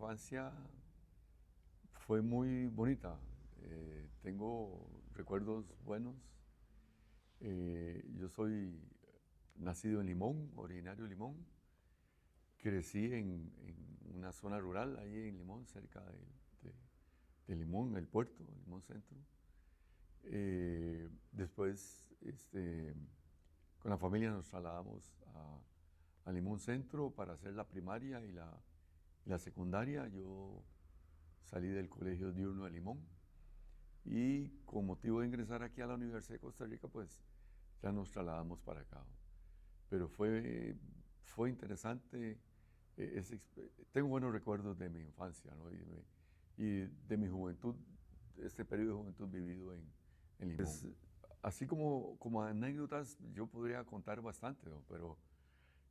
Infancia fue muy bonita. Tengo recuerdos buenos. Yo soy nacido en Limón, originario de Limón. Crecí en una zona rural, ahí en Limón, cerca de Limón, el puerto, Limón Centro. Después, con la familia nos trasladamos a Limón Centro para hacer la primaria y la secundaria. Yo salí del Colegio Diurno de Limón y con motivo de ingresar aquí a la Universidad de Costa Rica, pues ya nos trasladamos para acá. Pero fue interesante. Tengo buenos recuerdos de mi infancia, ¿no? y de mi juventud, este periodo de juventud vivido en Limón. Pues, así como anécdotas, yo podría contar bastante, ¿no? Pero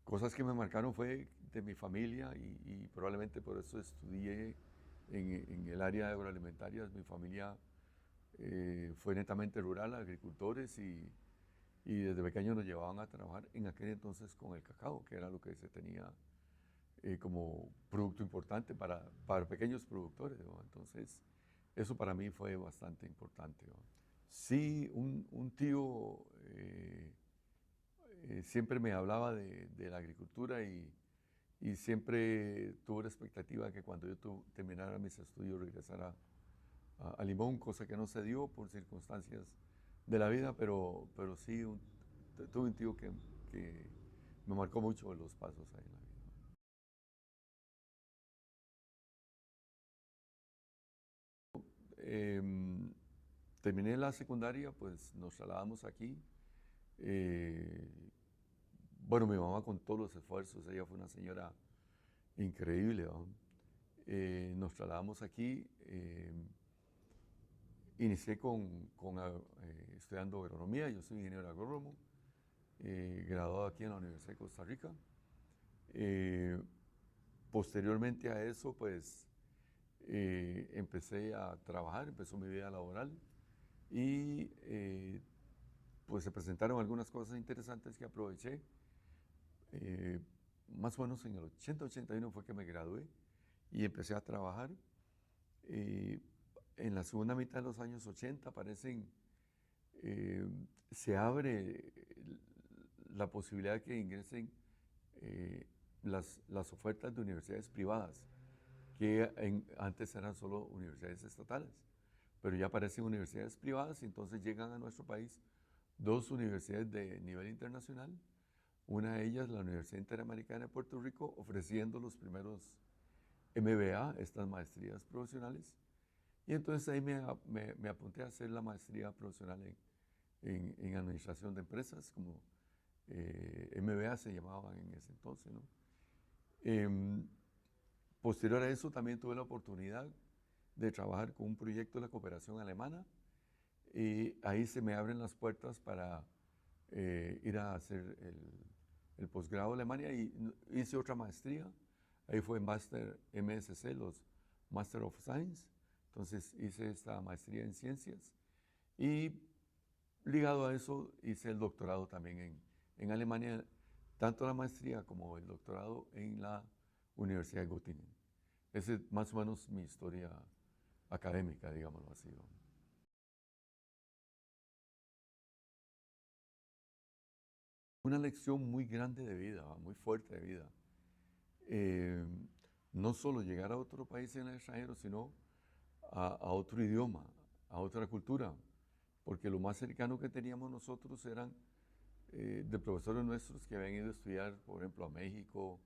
cosas que me marcaron fue de mi familia y probablemente por eso estudié en el área de agroalimentarias. Mi familia fue netamente rural, agricultores, y desde pequeños nos llevaban a trabajar en aquel entonces con el cacao, que era lo que se tenía como producto importante para pequeños productores, ¿no? Entonces, eso para mí fue bastante importante, ¿no? Sí, un tío siempre me hablaba de la agricultura y siempre tuve la expectativa de que cuando yo terminara mis estudios regresara a Limón, cosa que no se dio por circunstancias de la vida, pero sí tuve un tío que me marcó mucho los pasos ahí en la vida. Em, Terminé la secundaria, pues nos trasladamos aquí. Eh, bueno, mi mamá con todos los esfuerzos, ella fue una señora increíble, ¿no? Nos trasladamos aquí. Inicié estudiando agronomía. Yo soy ingeniero agrónomo, graduado aquí en la Universidad de Costa Rica. Eh, Posteriormente a eso, pues empecé a trabajar, empezó mi vida laboral y pues se presentaron algunas cosas interesantes que aproveché. Eh, Más o menos en el 80-81 fue que me gradué y empecé a trabajar. Eh, en la segunda mitad de los años 80 eh, se abre la posibilidad de que ingresen eh, las ofertas de universidades privadas, que antes eran solo universidades estatales, pero ya aparecen universidades privadas y entonces llegan a nuestro país dos universidades de nivel internacional. Una de ellas, la Universidad Interamericana de Puerto Rico, ofreciendo los primeros MBA, estas maestrías profesionales. Y entonces ahí me apunté a hacer la maestría profesional en administración de empresas, como MBA se llamaba en ese entonces, ¿no? Em, Posterior a eso también tuve la oportunidad de trabajar con un proyecto de la cooperación alemana y ahí se me abren las puertas para ir a hacer el posgrado en Alemania y hice otra maestría. Ahí fue Master MSc, los Master of Science. Entonces hice esta maestría en ciencias y ligado a eso hice el doctorado también en Alemania, tanto la maestría como el doctorado en la Universidad de Göttingen. Esa es más o menos mi historia académica, digámoslo así, ¿no? Una lección muy grande de vida, muy fuerte de vida. Eh, no solo llegar a otro país en el extranjero, sino a otro idioma, a otra cultura, porque lo más cercano que teníamos nosotros eran de profesores nuestros que habían ido a estudiar, por ejemplo, a México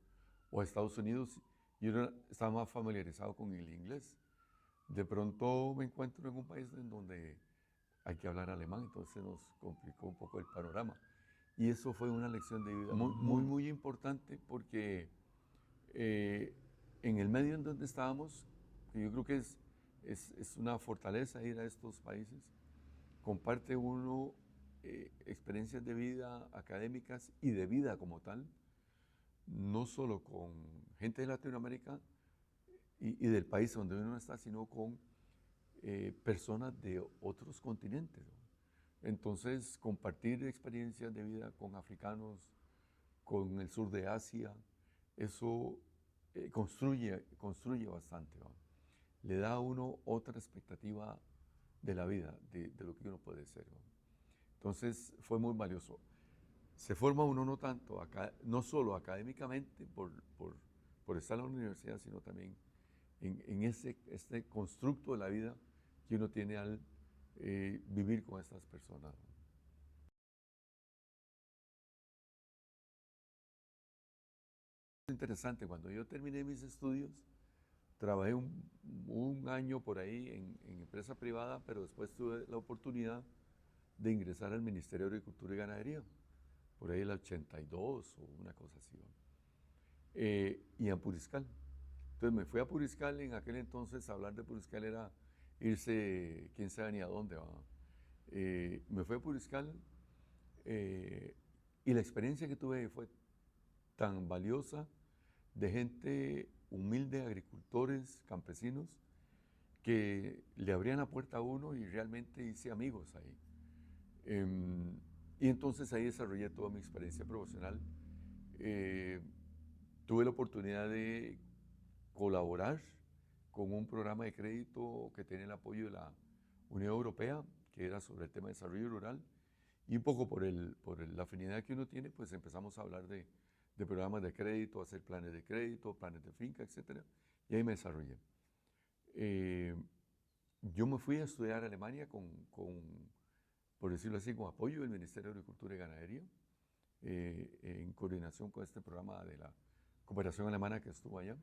o a Estados Unidos, y uno estaba más familiarizado con el inglés. De pronto me encuentro en un país en donde hay que hablar alemán, entonces nos complicó un poco el panorama. Y eso fue una lección de vida muy importante porque eh, en el medio en donde estábamos, que yo creo que es una fortaleza ir a estos países, comparte uno experiencias de vida académicas y de vida como tal, no solo con gente de Latinoamérica y del país donde uno está, sino con personas de otros continentes, ¿no? Entonces, compartir experiencias de vida con africanos, con el sur de Asia, eso construye bastante, ¿va? Le da a uno otra expectativa de la vida, de lo que uno puede ser, ¿va? Entonces fue muy valioso. Se forma uno no tanto, no solo académicamente por estar en la universidad, sino también en este constructo de la vida que uno tiene al vivir con estas personas. Es interesante, cuando yo terminé mis estudios, trabajé un año por ahí en empresa privada, pero después tuve la oportunidad de ingresar al Ministerio de Agricultura y Ganadería, por ahí el 82 o una cosa así, ¿va? Y a Puriscal. Entonces me fui a Puriscal, en aquel entonces hablar de Puriscal era irse quién sabe ni a dónde, ¿va? Me fui a Puriscal y la experiencia que tuve fue tan valiosa de gente humilde, agricultores, campesinos, que le abrían la puerta a uno y realmente hice amigos ahí. Y entonces ahí desarrollé toda mi experiencia profesional. Eh, Tuve la oportunidad de colaborar con un programa de crédito que tiene el apoyo de la Unión Europea, que era sobre el tema de desarrollo rural, y un poco la afinidad que uno tiene, pues empezamos a hablar de programas de crédito, hacer planes de crédito, planes de finca, etc. Y ahí me desarrollé. Eh, yo me fui a estudiar a Alemania por decirlo así, con apoyo del Ministerio de Agricultura y Ganadería, en coordinación con este programa de la cooperación alemana que estuvo allá.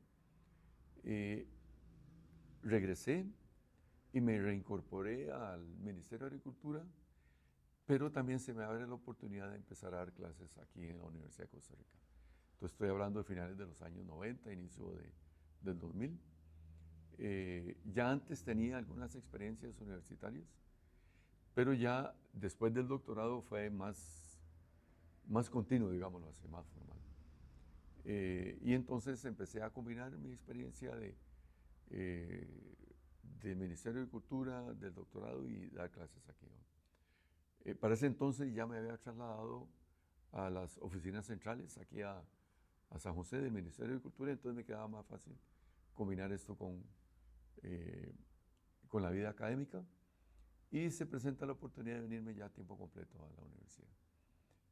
Regresé y me reincorporé al Ministerio de Agricultura, pero también se me abre la oportunidad de empezar a dar clases aquí en la Universidad de Costa Rica. Entonces estoy hablando de finales de los años 90, inicio del 2000. Ya antes tenía algunas experiencias universitarias, pero ya después del doctorado fue más continuo, digámoslo así, más formal. Y entonces empecé a combinar mi experiencia eh, del Ministerio de Agricultura, del doctorado y dar clases aquí, ¿no? Para ese entonces ya me había trasladado a las oficinas centrales, aquí a San José del Ministerio de Agricultura, entonces me quedaba más fácil combinar esto eh, con la vida académica y se presenta la oportunidad de venirme ya a tiempo completo a la universidad,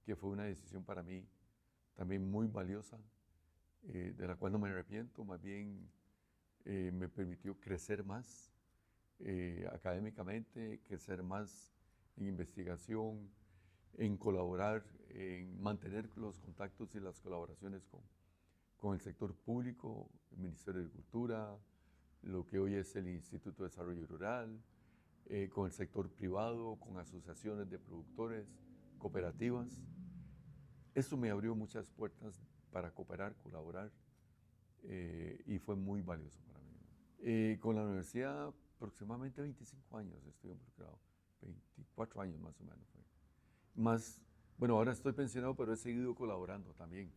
que fue una decisión para mí también muy valiosa, de la cual no me arrepiento, más bien me permitió crecer más académicamente, crecer más en investigación, en colaborar, en mantener los contactos y las colaboraciones con el sector público, el Ministerio de Agricultura, lo que hoy es el Instituto de Desarrollo Rural, con el sector privado, con asociaciones de productores, cooperativas. Eso me abrió muchas puertas para cooperar, colaborar, y fue muy valioso para mí. Con la universidad aproximadamente 25 años estoy involucrado, 24 años más o menos fue. Más, bueno, ahora estoy pensionado, pero he seguido colaborando también.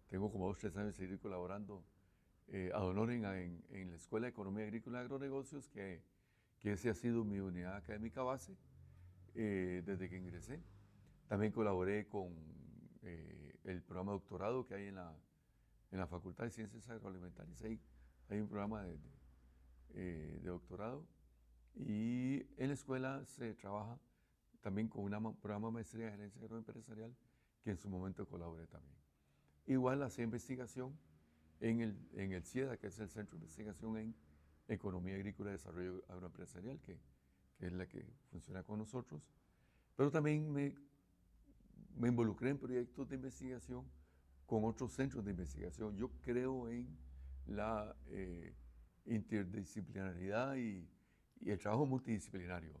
Tengo como 2 o 3 años de seguir colaborando ad honorem en la Escuela de Economía Agrícola y Agronegocios, que ese ha sido mi unidad académica base desde que ingresé. También colaboré con el programa de doctorado que hay en la Facultad de Ciencias Agroalimentarias. Ahí hay un programa de doctorado. Y en la escuela se trabaja también con un programa de maestría de gerencia agroempresarial que en su momento colaboré también. Igual hacía investigación en el CIEDA, que es el Centro de Investigación en Economía Agrícola y Desarrollo Agroempresarial, que es la que funciona con nosotros. Pero también me involucré en proyectos de investigación con otros centros de investigación. Yo creo en la interdisciplinaridad y el trabajo multidisciplinario.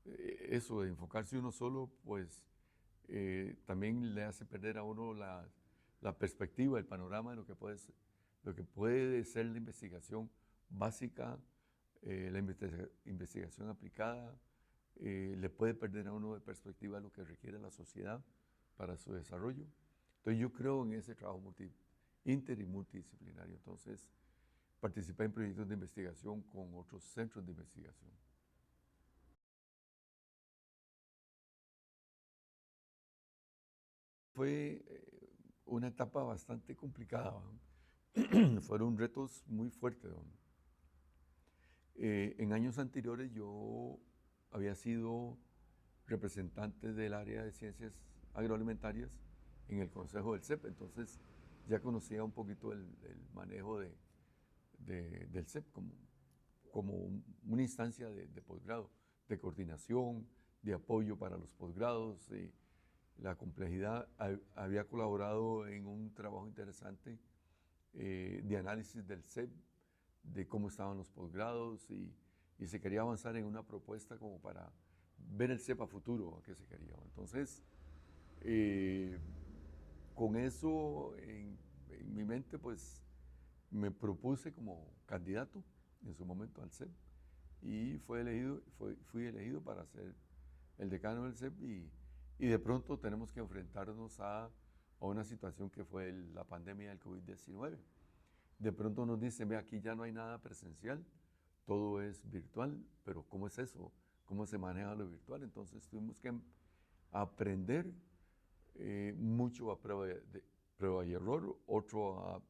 Eso de enfocarse uno solo, pues también le hace perder a uno la perspectiva, el panorama de lo que puede ser la investigación básica, la investigación aplicada, le puede perder a uno de perspectiva lo que requiere la sociedad para su desarrollo. Entonces yo creo en ese trabajo inter y multidisciplinario. Entonces participé en proyectos de investigación con otros centros de investigación. Fue una etapa bastante complicada, ¿no? fueron retos muy fuertes. En años anteriores yo había sido representante del área de ciencias agroalimentarias en el consejo del CEP, entonces ya conocía un poquito el manejo del CEP como una instancia de posgrado, de coordinación, de apoyo para los posgrados. La complejidad, había colaborado en un trabajo interesante de análisis del CEP, de cómo estaban los posgrados y se quería avanzar en una propuesta como para ver el CEP a futuro, a qué se quería. Entonces, con eso en mi mente, pues me propuse como candidato en su momento al CEP y fui elegido para ser el decano del CEP y de pronto tenemos que enfrentarnos a una situación que fue la pandemia del COVID-19. De pronto nos dicen, ve, aquí ya no hay nada presencial, todo es virtual, pero ¿cómo es eso? ¿Cómo se maneja lo virtual? Entonces tuvimos que aprender mucho a prueba y error, otro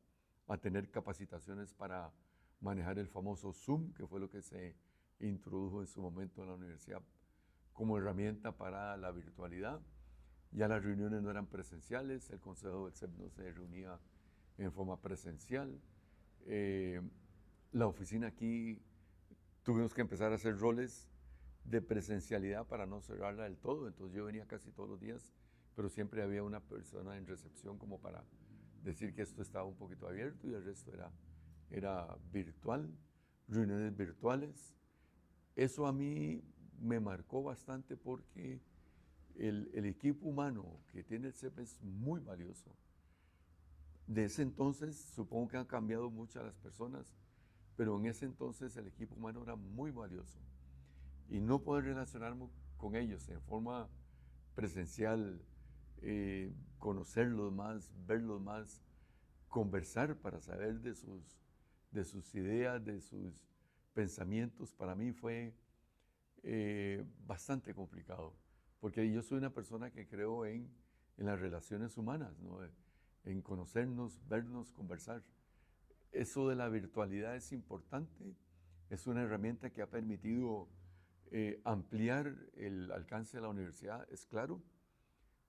a tener capacitaciones para manejar el famoso Zoom, que fue lo que se introdujo en su momento en la universidad como herramienta para la virtualidad. Ya las reuniones no eran presenciales, el consejo del CEP no se reunía en forma presencial. La oficina aquí tuvimos que empezar a hacer roles de presencialidad para no cerrarla del todo, entonces yo venía casi todos los días, pero siempre había una persona en recepción como para decir que esto estaba un poquito abierto y el resto era virtual, reuniones virtuales. Eso a mí me marcó bastante porque el equipo humano que tiene el CEP es muy valioso. De ese entonces, supongo que han cambiado muchas las personas, pero en ese entonces el equipo humano era muy valioso. Y no poder relacionarme con ellos en forma presencial, conocerlos más, verlos más, conversar para saber de sus ideas, de sus pensamientos, para mí fue bastante complicado, porque yo soy una persona que creo en las relaciones humanas, ¿no? En conocernos, vernos, conversar. Eso de la virtualidad es importante, es una herramienta que ha permitido ampliar el alcance de la universidad, es claro.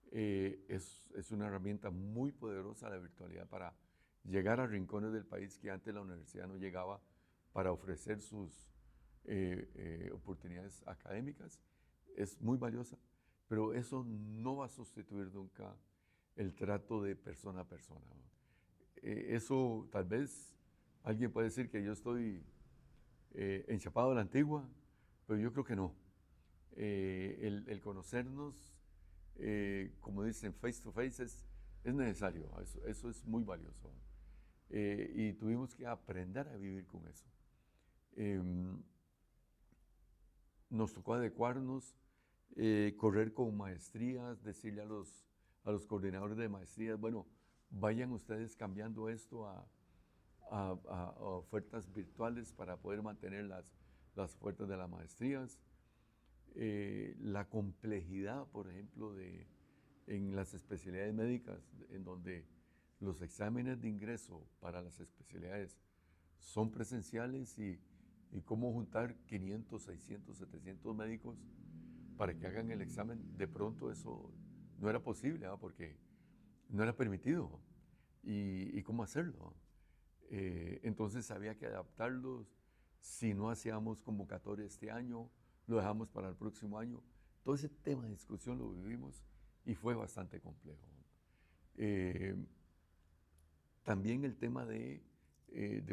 Es una herramienta muy poderosa la virtualidad para llegar a rincones del país que antes la universidad no llegaba para ofrecer sus oportunidades académicas. Es muy valiosa, pero eso no va a sustituir nunca el trato de persona a persona, ¿no? Eso tal vez alguien puede decir que yo estoy enchapado de la antigua, pero yo creo que no. El conocernos, como dicen, face to face es necesario, eso es muy valioso. Y tuvimos que aprender a vivir con eso. Nos tocó adecuarnos, correr con maestrías, decirle a los coordinadores de maestrías, bueno, vayan ustedes cambiando esto a ofertas virtuales para poder mantener las ofertas de las maestrías. La complejidad, por ejemplo, en las especialidades médicas, en donde los exámenes de ingreso para las especialidades son presenciales y cómo juntar 500, 600, 700 médicos para que hagan el examen, de pronto eso no era posible, ¿verdad? Porque no era permitido. ¿Y cómo hacerlo? Entonces había que adaptarlos. Si no hacíamos convocatoria este año, lo dejamos para el próximo año. Todo ese tema de discusión lo vivimos y fue bastante complejo. También el tema de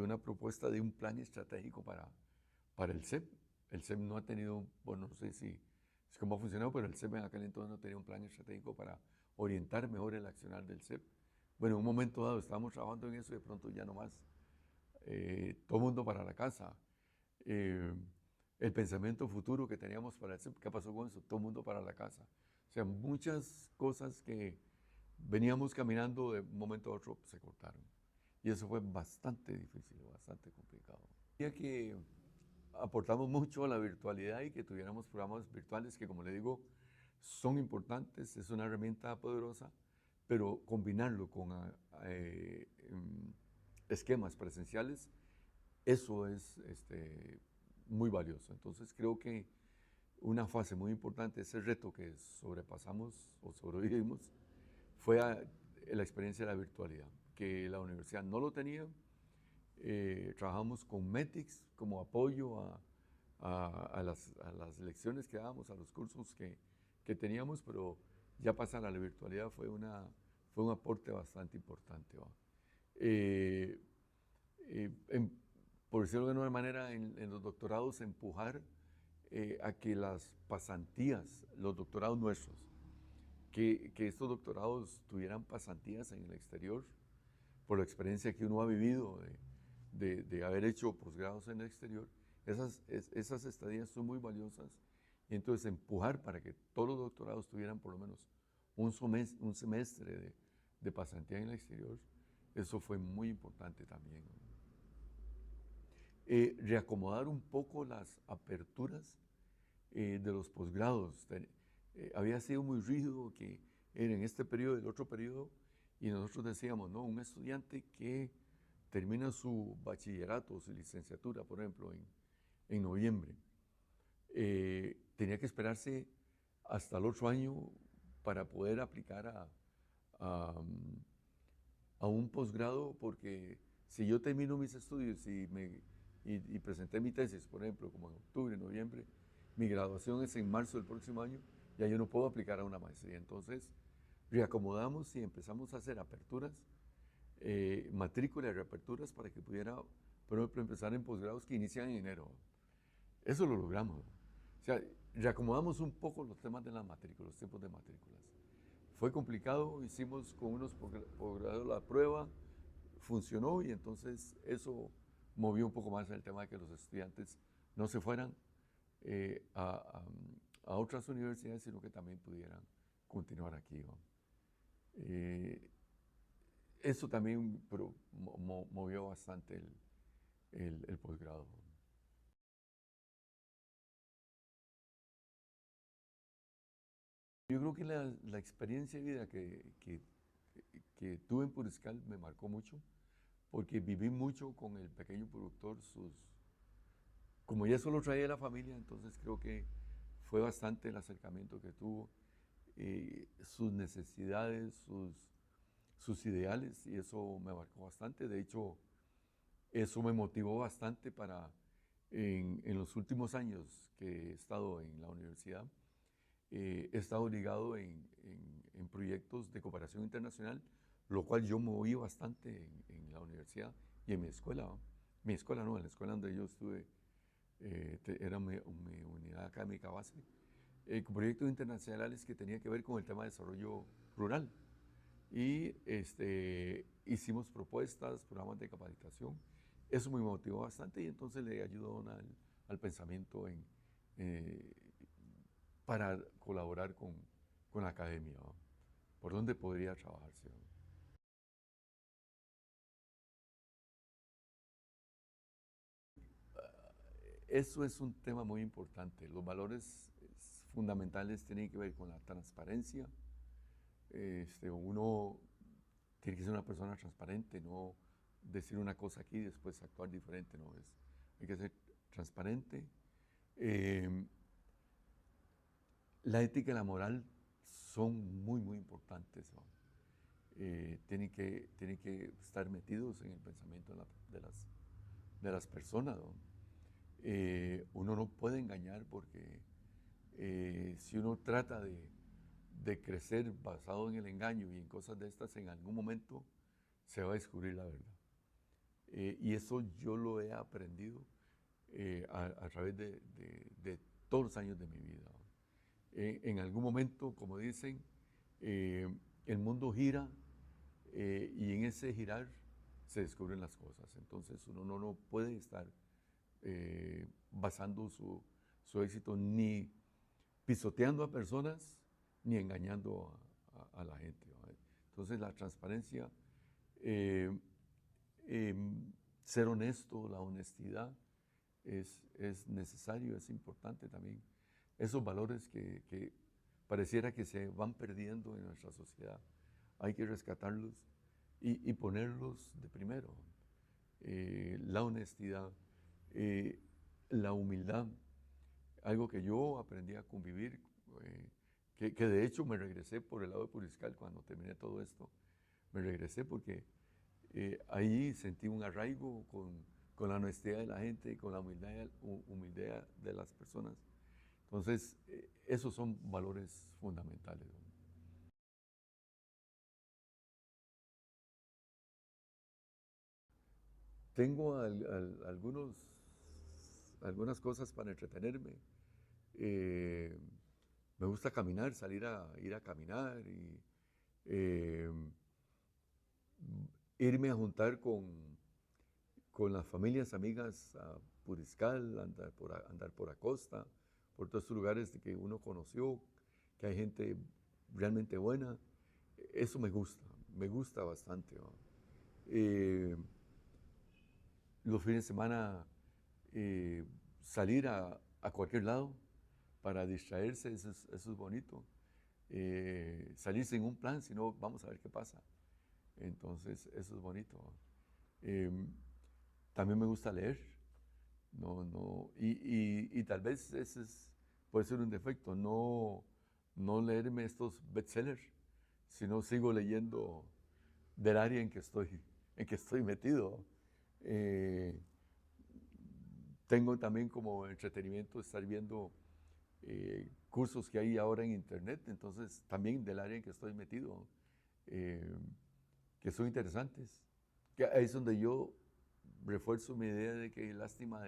una propuesta de un plan estratégico para el CEP. El CEP no ha tenido, bueno, no sé si cómo ha funcionado, pero el CEP en aquel entonces no tenía un plan estratégico para orientar mejor el accionar del CEP. Bueno, en un momento dado estábamos trabajando en eso y de pronto ya no más. Todo mundo para la casa. El pensamiento futuro que teníamos para el CEP, ¿qué pasó con eso? Todo mundo para la casa. O sea, muchas cosas que veníamos caminando de un momento a otro se cortaron. Y eso fue bastante difícil, bastante complicado. Quería que aportamos mucho a la virtualidad y que tuviéramos programas virtuales que, como le digo, son importantes, es una herramienta poderosa, pero combinarlo con esquemas presenciales, eso es muy valioso. Entonces creo que una fase muy importante, ese reto que sobrepasamos o sobrevivimos, fue la experiencia de la virtualidad, que la universidad no lo tenía. Trabajamos con Metix como apoyo a las lecciones que dábamos, a los cursos que teníamos, pero ya pasar a la virtualidad fue un aporte bastante importante. Eh, por decirlo de alguna manera, en los doctorados, empujar a que las pasantías, los doctorados nuestros, que estos doctorados tuvieran pasantías en el exterior, por la experiencia que uno ha vivido de haber hecho posgrados en el exterior, esas estadías son muy valiosas. Y entonces empujar para que todos los doctorados tuvieran por lo menos un semestre de pasantía en el exterior, eso fue muy importante también. Reacomodar un poco las aperturas de los posgrados. Había sido muy rígido que era en este periodo, el otro periodo, y nosotros decíamos, no, un estudiante que termina su bachillerato, su licenciatura, por ejemplo, en noviembre, tenía que esperarse hasta el otro año para poder aplicar a, a un posgrado, porque si yo termino mis estudios y presenté mi tesis, por ejemplo, como en octubre, noviembre, mi graduación es en marzo del próximo año, ya yo no puedo aplicar a una maestría. Entonces, reacomodamos y empezamos a hacer aperturas, matrícula y reaperturas para que pudiera, por ejemplo, empezar en posgrados que inician en enero. Eso lo logramos. O sea, reacomodamos un poco los temas de la matrícula, los tiempos de matrículas. Fue complicado, hicimos con unos posgrados la prueba, funcionó y entonces eso movió un poco más el tema de que los estudiantes no se fueran a otras universidades, sino que también pudieran continuar aquí. Eso también movió bastante el posgrado. Yo creo que la experiencia de vida que tuve en Puriscal me marcó mucho, porque viví mucho con el pequeño productor, como ya solo traía la familia, entonces creo que fue bastante el acercamiento que tuvo, sus necesidades, sus ideales, y eso me marcó bastante. De hecho, eso me motivó bastante para, en los últimos años que he estado en la universidad, he estado ligado en proyectos de cooperación internacional, lo cual yo moví bastante en la universidad y en mi escuela. Mi escuela no, en la escuela donde yo estuve, era mi unidad académica base, con proyectos internacionales que tenían que ver con el tema de desarrollo rural. Y hicimos propuestas, programas de capacitación. Eso me motivó bastante y entonces le ayudó al pensamiento eh, para colaborar con la academia, ¿no? ¿Por dónde podría trabajarse? ¿No? Eso es un tema muy importante. Los valores fundamentales tienen que ver con la transparencia. Uno tiene que ser una persona transparente, no decir una cosa aquí y después actuar diferente. No hay que ser transparente. La ética y la moral son muy, muy importantes. ¿No? Tienen que estar metidos en el pensamiento de las personas. ¿No? Uno no puede engañar porque si uno trata de crecer basado en el engaño y en cosas de estas, en algún momento se va a descubrir la verdad. Y eso yo lo he aprendido a través de todos los años de mi vida. En algún momento, como dicen, el mundo gira y en ese girar se descubren las cosas. Entonces uno no puede estar basando su éxito ni pisoteando a personas ni engañando a la gente. ¿Vale? Entonces la transparencia, eh, eh, ser honesto, la honestidad es necesario, es importante también. Esos valores que pareciera que se van perdiendo en nuestra sociedad, hay que rescatarlos y ponerlos de primero. la honestidad, la humildad, algo que yo aprendí a convivir, que de hecho me regresé por el lado de Puriscal cuando terminé todo esto. Me regresé porque ahí sentí un arraigo con la honestidad de la gente y con la humildad de las personas. Entonces, esos son valores fundamentales, ¿no? Tengo algunas cosas para entretenerme. Eh, Me gusta caminar, ir a caminar y eh, irme a juntar con las familias amigas a Puriscal, andar por Acosta, por todos estos lugares que uno conoció, que hay gente realmente buena. Eso me gusta bastante, ¿no? Eh, los fines de semana eh, salir a cualquier lado para distraerse, eso es bonito. Salir sin un plan, sino vamos a ver qué pasa. Entonces, eso es bonito. Eh, También me gusta leer. Y tal vez puede ser un defecto, no leerme estos bestsellers, sino sigo leyendo del área en que estoy metido. Eh, Tengo también como entretenimiento estar viendo cursos que hay ahora en internet, entonces también del área en que estoy metido, eh, que son interesantes. Que ahí es donde yo refuerzo mi idea de que lástima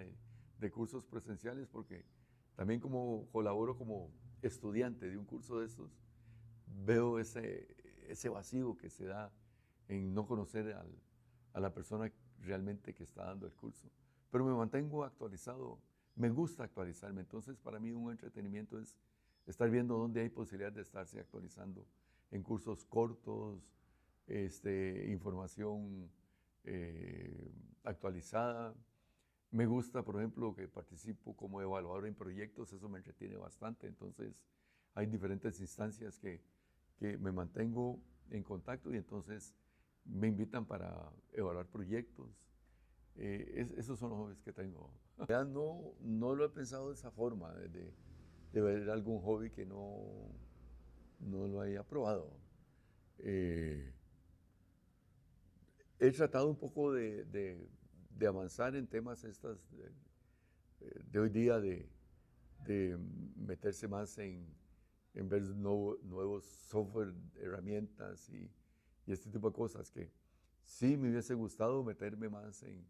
de cursos presenciales, porque también como colaboro como estudiante de un curso de estos, veo ese vacío que se da en no conocer a la persona realmente que está dando el curso. Pero me mantengo actualizado, me gusta actualizarme, entonces para mí un entretenimiento es estar viendo dónde hay posibilidad de estarse actualizando en cursos cortos, información actualizada. Me gusta, por ejemplo, que participo como evaluador en proyectos, eso me entretiene bastante, entonces hay diferentes instancias que me mantengo en contacto y entonces me invitan para evaluar proyectos. Esos son los hobbies que tengo. Ya no lo he pensado de esa forma, de ver algún hobby que no lo haya probado. Eh, He tratado un poco de avanzar en temas de hoy día, de meterse más en ver nuevos software, herramientas y este tipo de cosas que sí me hubiese gustado meterme más en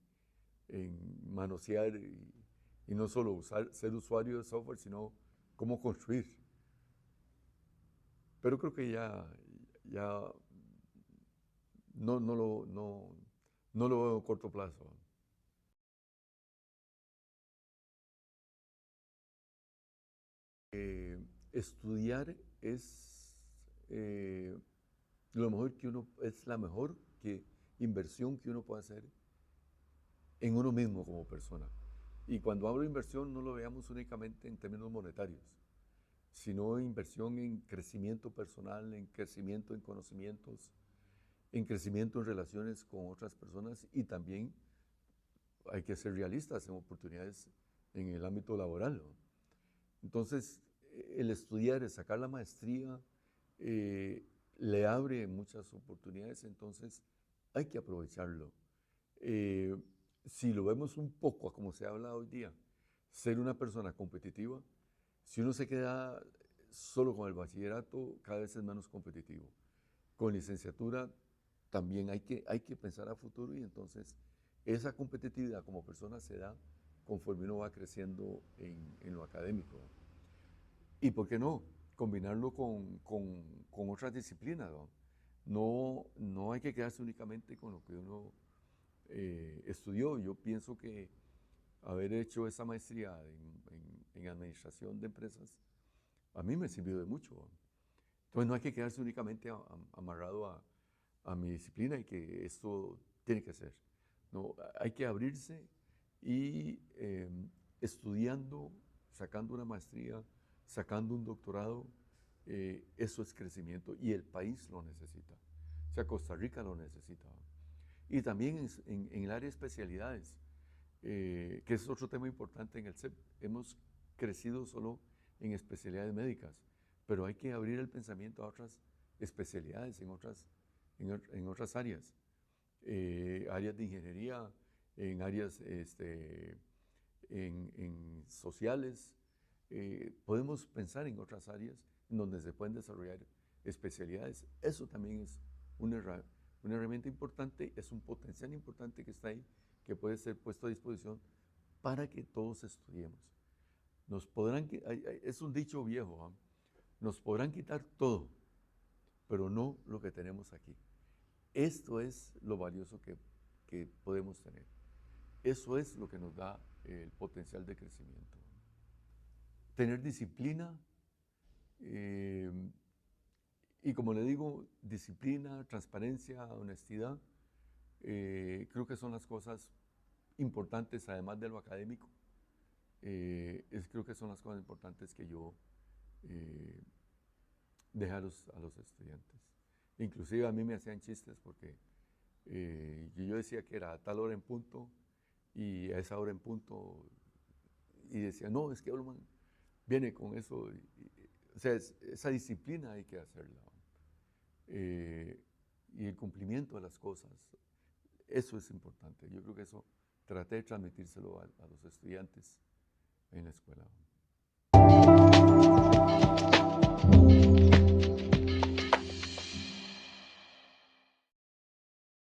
manosear y no solo ser usuario de software, sino cómo construir. Pero creo que ya no, no lo veo a corto plazo. Estudiar eh, lo mejor es la mejor inversión que uno puede hacer en uno mismo como persona. Y cuando hablo de inversión no lo veamos únicamente en términos monetarios, sino inversión en crecimiento personal, en crecimiento en conocimientos, en crecimiento en relaciones con otras personas y también hay que ser realistas en oportunidades en el ámbito laboral, ¿no? Entonces, el estudiar, el sacar la maestría, eh, le abre muchas oportunidades, entonces hay que aprovecharlo. Eh, si lo vemos un poco a como se habla hoy día, ser una persona competitiva, si uno se queda solo con el bachillerato, cada vez es menos competitivo. Con licenciatura también hay que pensar a futuro y entonces esa competitividad como persona se da conforme uno va creciendo en lo académico. ¿Y por qué no? Combinarlo con otras disciplinas, ¿no? No hay que quedarse únicamente con lo que uno estudió. Yo pienso que haber hecho esa maestría en administración de empresas a mí me sirvió de mucho. Entonces no hay que quedarse únicamente amarrado a mi disciplina y que esto tiene que ser. No, hay que abrirse y estudiando, sacando una maestría, sacando un doctorado, eso es crecimiento y el país lo necesita. O sea, Costa Rica lo necesita. Y también en el área de especialidades. que es otro tema importante en el CEP. Hemos crecido solo en especialidades médicas, pero hay que abrir el pensamiento a otras especialidades en otras áreas, áreas de ingeniería, en áreas en sociales. Podemos pensar en otras áreas en donde se pueden desarrollar especialidades. Eso también es una herramienta importante, es un potencial importante que está ahí, que puede ser puesto a disposición para que todos estudiemos. Es un dicho viejo, ¿eh? Nos podrán quitar todo, pero no lo que tenemos aquí. Esto es lo valioso que podemos tener. Eso es lo que nos da el potencial de crecimiento. Tener disciplina, y como le digo, disciplina, transparencia, honestidad, creo que son las cosas importantes, además de lo académico. Creo que son las cosas importantes que yo dejé a los estudiantes. Inclusive a mí me hacían chistes porque yo decía que era a tal hora en punto y a esa hora en punto, y decía, no, es que Olman viene con eso. O sea, esa disciplina hay que hacerla. Y el cumplimiento de las cosas, eso es importante. Yo creo que eso traté de transmitírselo a los estudiantes en la escuela.